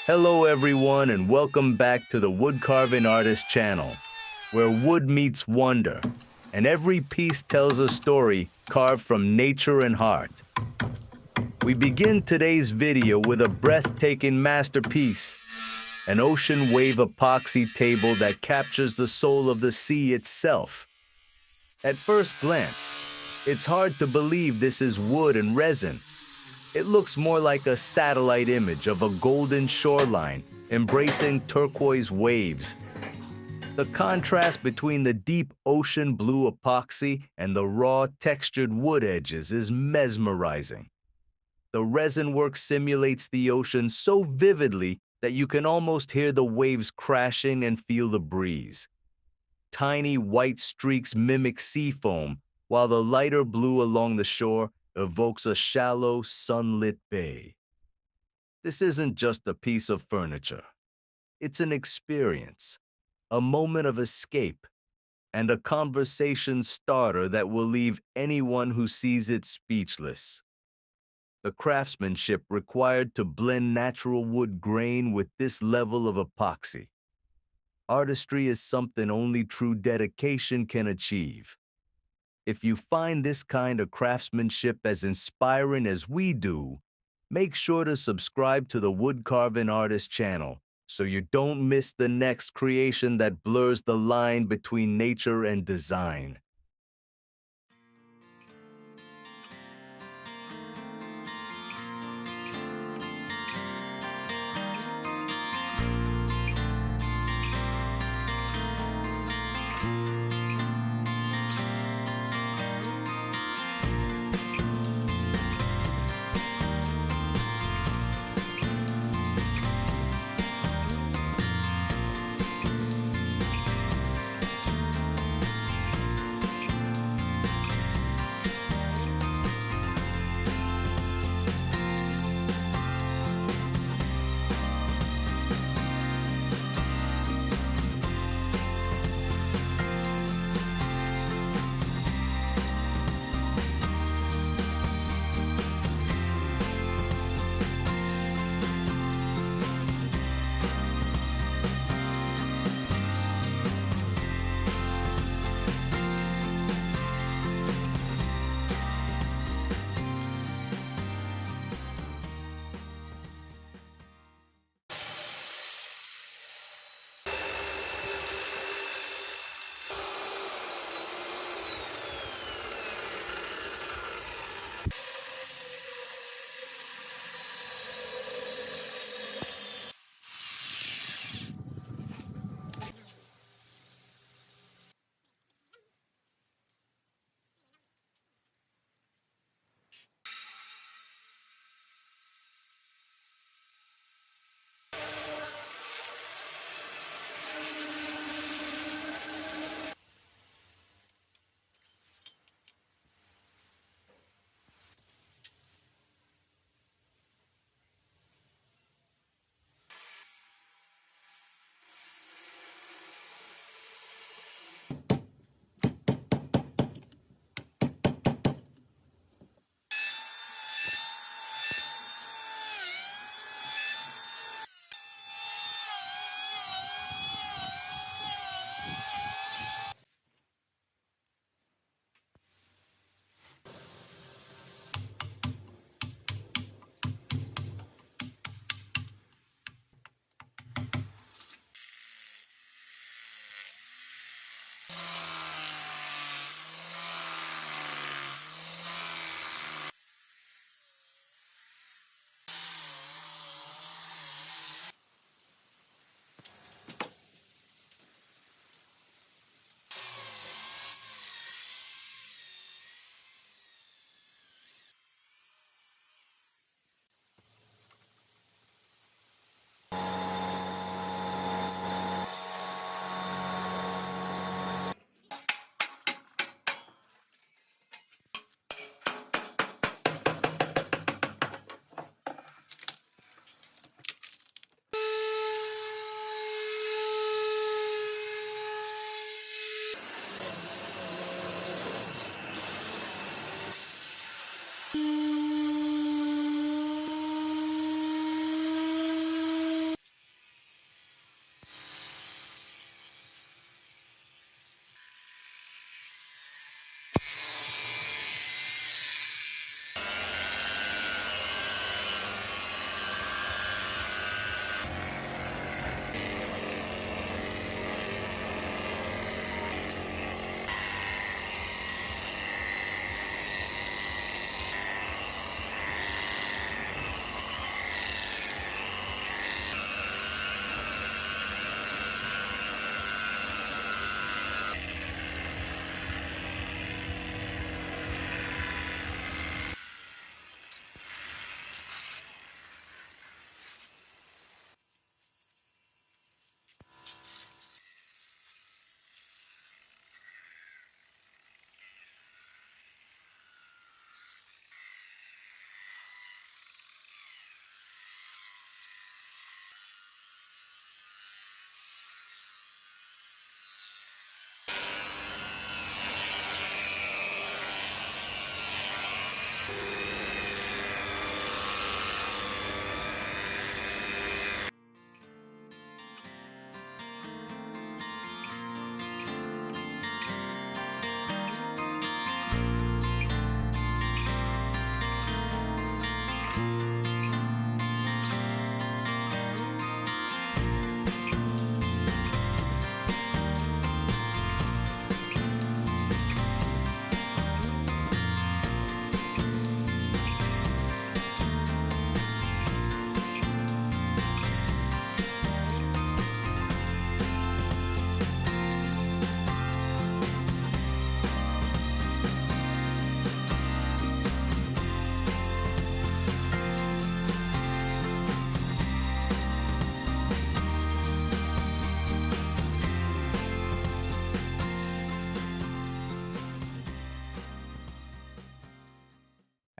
Hello everyone and welcome back to the Woodcarving Artist channel, where wood meets wonder, and every piece tells a story carved from nature and heart. We begin today's video with a breathtaking masterpiece, an ocean wave epoxy table that captures the soul of the sea itself. At first glance, it's hard to believe this is wood and resin. It looks more like a satellite image of a golden shoreline embracing turquoise waves. The contrast between the deep ocean blue epoxy and the raw textured wood edges is mesmerizing. The resin work simulates the ocean so vividly that you can almost hear the waves crashing and feel the breeze. Tiny white streaks mimic sea foam, while the lighter blue along the shore evokes a shallow, sunlit bay. This isn't just a piece of furniture. It's an experience, a moment of escape, and a conversation starter that will leave anyone who sees it speechless. The craftsmanship required to blend natural wood grain with this level of epoxy. Artistry is something only true dedication can achieve. If you find this kind of craftsmanship as inspiring as we do, make sure to subscribe to the Woodcarving Artist channel so you don't miss the next creation that blurs the line between nature and design.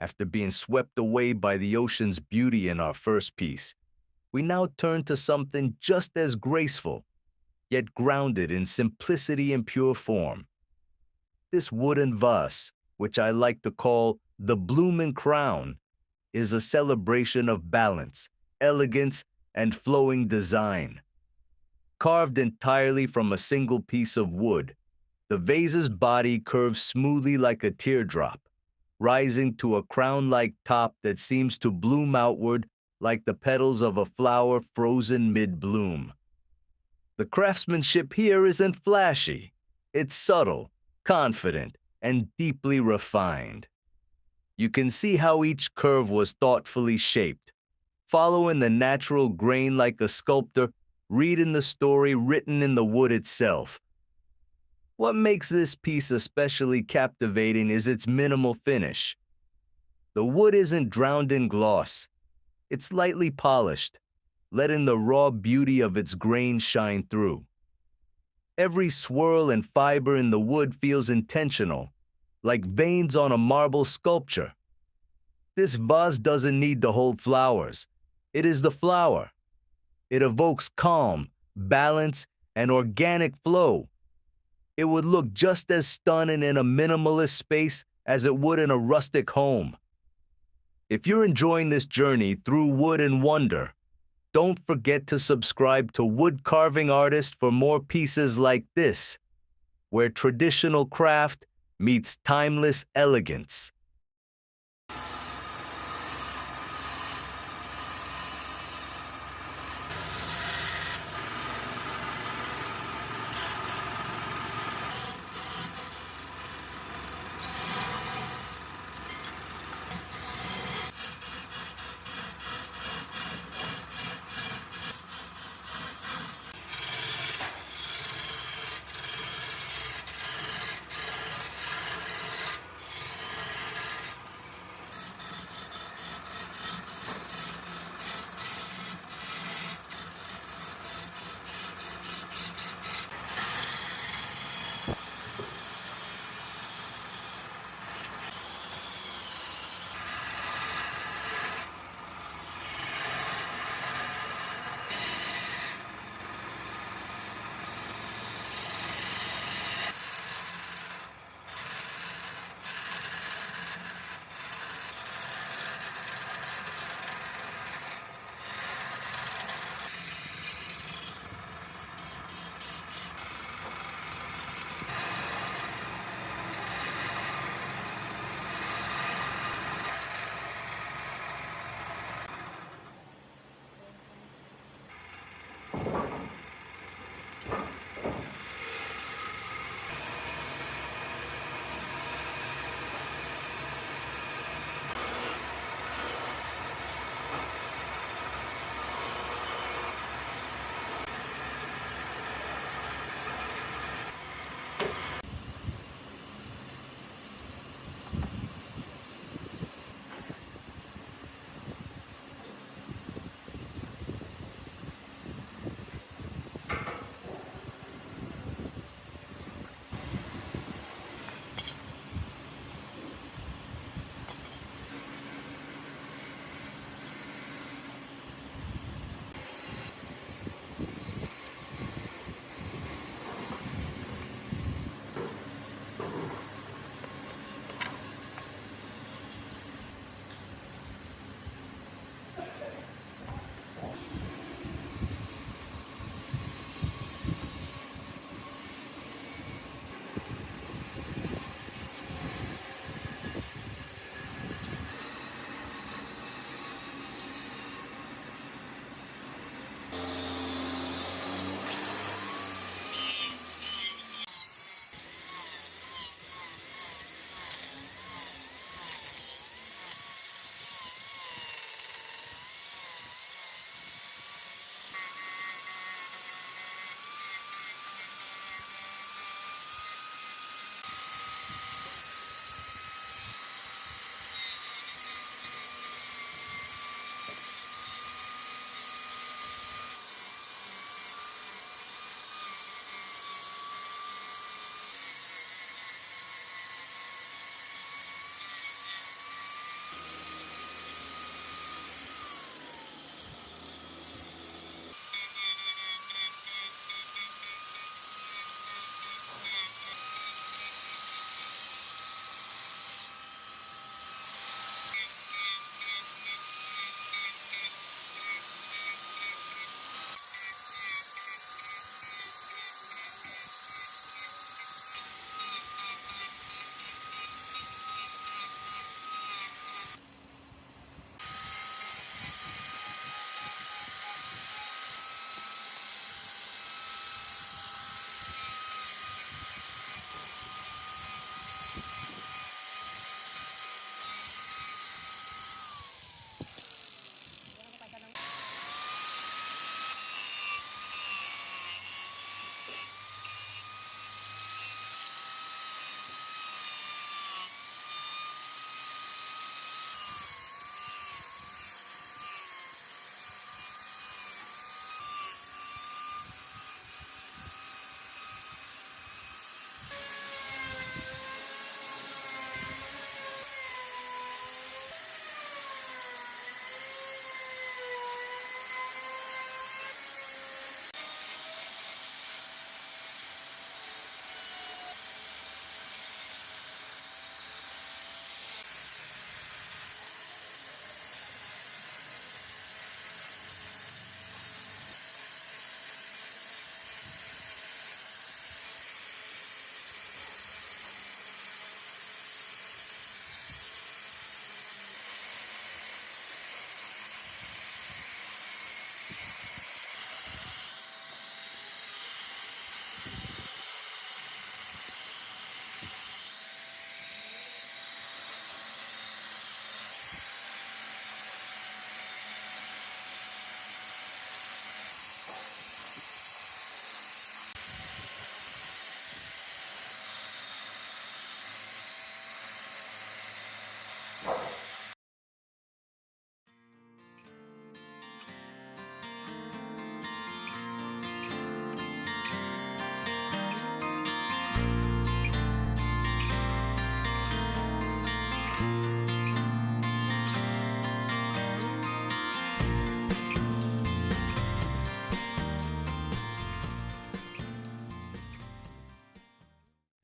After being swept away by the ocean's beauty in our first piece, we now turn to something just as graceful, yet grounded in simplicity and pure form. This wooden vase, which I like to call the blooming crown, is a celebration of balance, elegance, and flowing design. Carved entirely from a single piece of wood, the vase's body curves smoothly like a teardrop, rising to a crown-like top that seems to bloom outward like the petals of a flower frozen mid-bloom. The craftsmanship here isn't flashy. It's subtle, confident, and deeply refined. You can see how each curve was thoughtfully shaped, following the natural grain like a sculptor, reading the story written in the wood itself. What makes this piece especially captivating is its minimal finish. The wood isn't drowned in gloss. It's lightly polished, letting the raw beauty of its grain shine through. Every swirl and fiber in the wood feels intentional, like veins on a marble sculpture. This vase doesn't need to hold flowers. It is the flower. It evokes calm, balance, and organic flow. It would look just as stunning in a minimalist space as it would in a rustic home. If you're enjoying this journey through wood and wonder, don't forget to subscribe to Woodcarving Artist for more pieces like this, where traditional craft meets timeless elegance.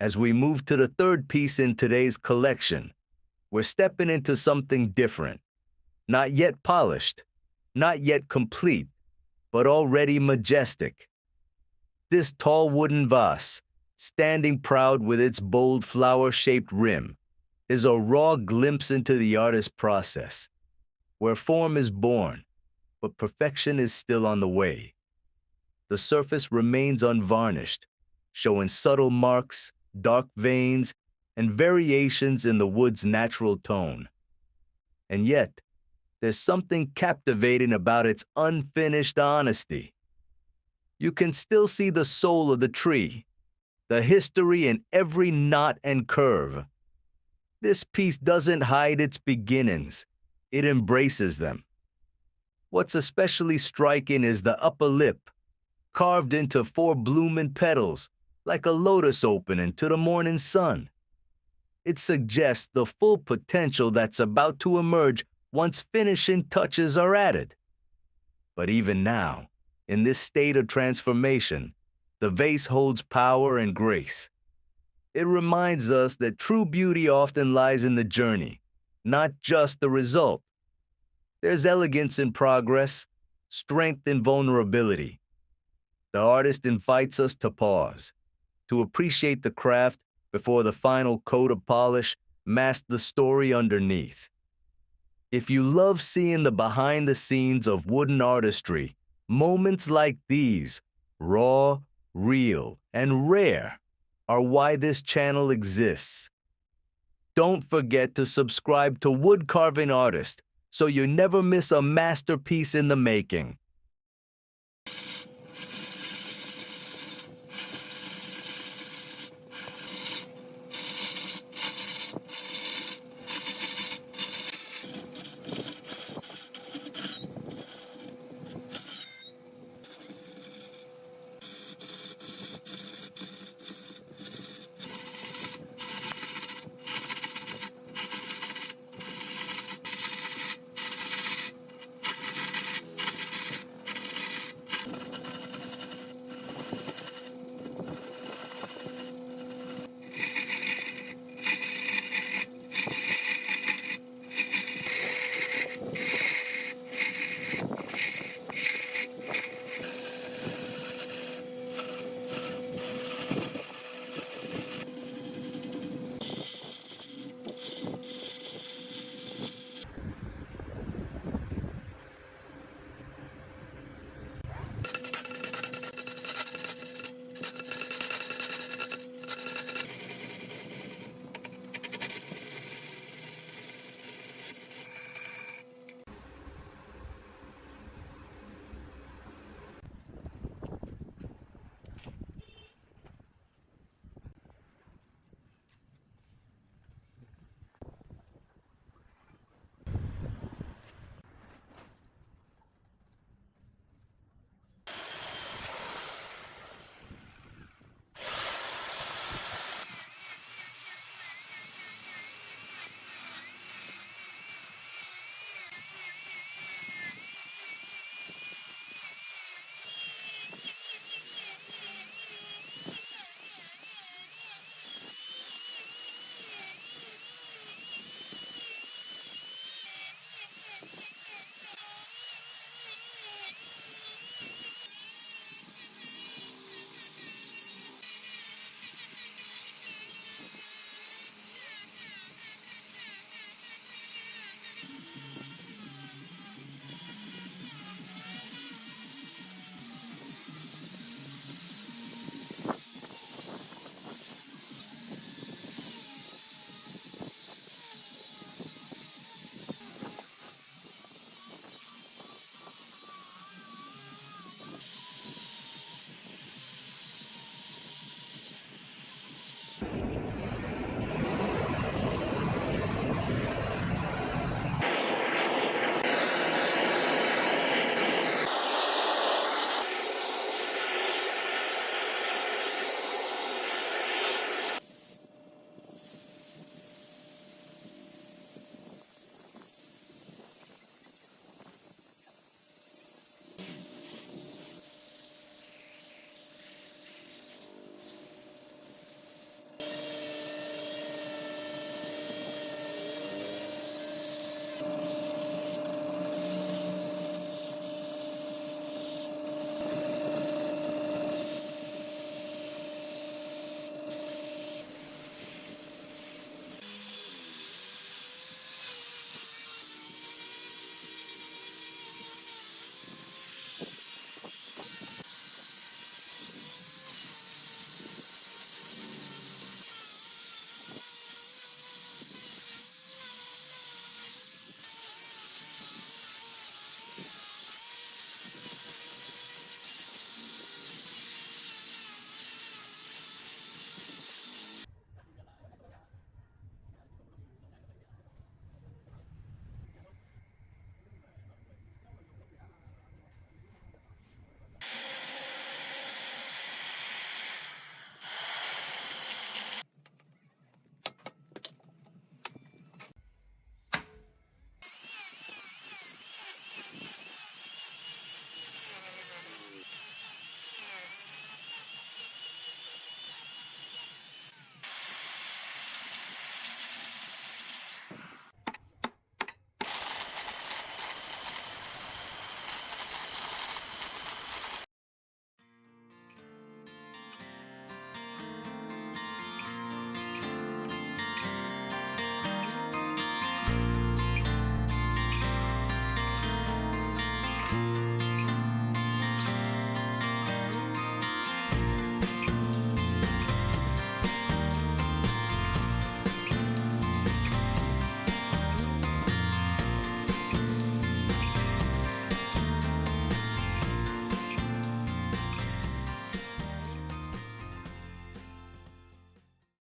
As we move to the third piece in today's collection, we're stepping into something different. Not yet polished, not yet complete, but already majestic. This tall wooden vase, standing proud with its bold flower-shaped rim, is a raw glimpse into the artist's process, where form is born, but perfection is still on the way. The surface remains unvarnished, showing subtle marks, dark veins, and variations in the wood's natural tone. And yet, there's something captivating about its unfinished honesty. You can still see the soul of the tree, the history in every knot and curve. This piece doesn't hide its beginnings, it embraces them. What's especially striking is the upper lip, carved into 4 blooming petals, like a lotus opening to the morning sun. It suggests the full potential that's about to emerge once finishing touches are added. But even now, in this state of transformation, the vase holds power and grace. It reminds us that true beauty often lies in the journey, not just the result. There's elegance in progress, strength in vulnerability. The artist invites us to pause, to appreciate the craft before the final coat of polish masks the story underneath. If you love seeing the behind the scenes of wooden artistry, moments like these, raw, real, and rare, are why this channel exists. Don't forget to subscribe to Woodcarving Artist so you never miss a masterpiece in the making.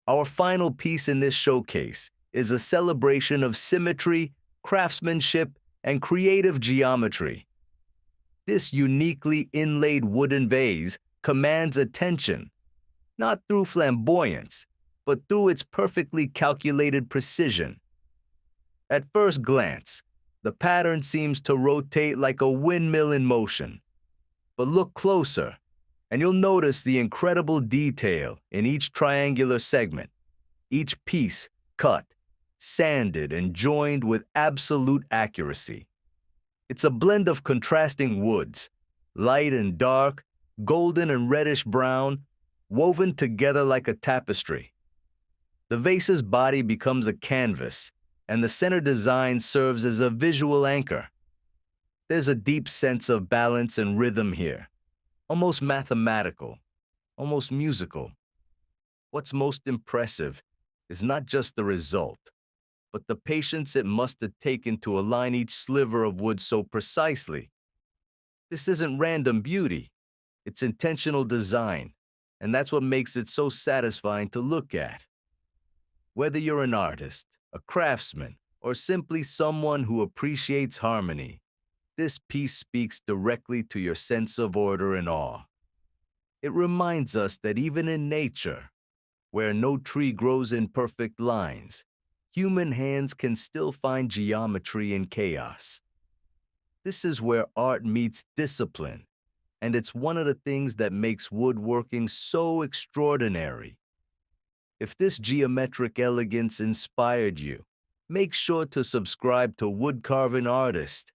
Our final piece in this showcase is a celebration of symmetry, craftsmanship, and creative geometry. This uniquely inlaid wooden vase commands attention, not through flamboyance, but through its perfectly calculated precision. At first glance, the pattern seems to rotate like a windmill in motion. But look closer, and you'll notice the incredible detail in each triangular segment, each piece cut, sanded, and joined with absolute accuracy. It's a blend of contrasting woods, light and dark, golden and reddish brown, woven together like a tapestry. The vase's body becomes a canvas, and the center design serves as a visual anchor. There's a deep sense of balance and rhythm here, almost mathematical, almost musical. What's most impressive is not just the result, but the patience it must have taken to align each sliver of wood so precisely. This isn't random beauty, it's intentional design, and that's what makes it so satisfying to look at. Whether you're an artist, a craftsman, or simply someone who appreciates harmony, this piece speaks directly to your sense of order and awe. It reminds us that even in nature, where no tree grows in perfect lines, human hands can still find geometry in chaos. This is where art meets discipline, and it's one of the things that makes woodworking so extraordinary. If this geometric elegance inspired you, make sure to subscribe to Woodcarving Artist.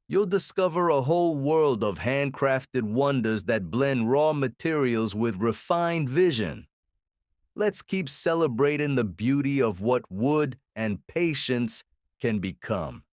You'll discover a whole world of handcrafted wonders that blend raw materials with refined vision. Let's keep celebrating the beauty of what wood and patience can become.